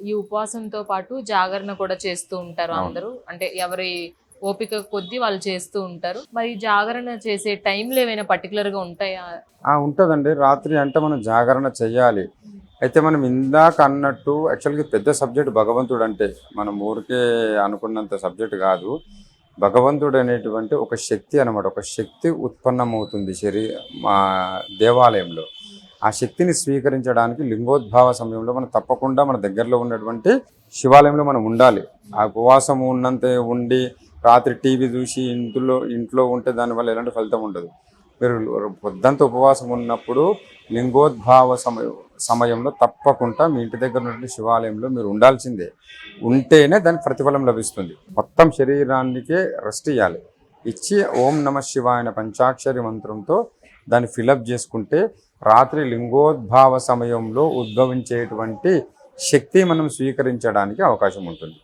ఈ ఉపవాసంతో పాటు జాగరణ కూడా చేస్తూ ఉంటారు అవును. అందరూ. అంటే ఎవరి ఓపిక కొద్దీ వాళ్ళు చేస్తూ ఉంటారు. మరి జాగరణ చేసే టైంలు ఏమైనా పర్టికులర్‌గా ఉంటాయా? ఉంటదండి. రాత్రి అంటే మనం జాగరణ చెయ్యాలి. అయితే మనం ఇందాక అన్నట్టు యాక్చువల్‌గా పెద్ద సబ్జెక్ట్ భగవంతుడంటే. మనం ఊరికే అనుకున్నంత సబ్జెక్ట్ గాదు. భగవంతుడనేటువంటి ఒక శక్తి అనమాట. ఒక శక్తి ఉత్పన్నమవుతుంది మా దేవాలయంలో. ఆ శక్తిని స్వీకరించడానికి లింగోద్భావ సమయంలో మనం తప్పకుండా మన దగ్గరలో ఉన్నటువంటి శివాలయంలో మనం ఉండాలి. ఆ ఉపవాసం ఉండి రాత్రి టీవీ చూసి ఇంట్లో ఉంటే దానివల్ల ఎలాంటి ఫలితం ఉండదు. మీరు పొద్దంతా ఉపవాసం ఉన్నప్పుడు లింగోద్భావ సమయంలో తప్పకుండా మీ ఇంటి దగ్గర ఉన్నటువంటి శివాలయంలో మీరు ఉండాల్సిందే. ఉంటేనే దానికి ప్రతిఫలం లభిస్తుంది. మొత్తం శరీరానికే రెస్ట్ ఇవ్వాలి. ఇచ్చి ఓం నమ శివాయ పంచాక్షరి మంత్రంతో దాన్ని ఫిలప్ చేసుకుంటే రాత్రి లింగోద్భావ సమయంలో ఉద్భవించేటువంటి శక్తి మనం స్వీకరించడానికి అవకాశం ఉంటుంది.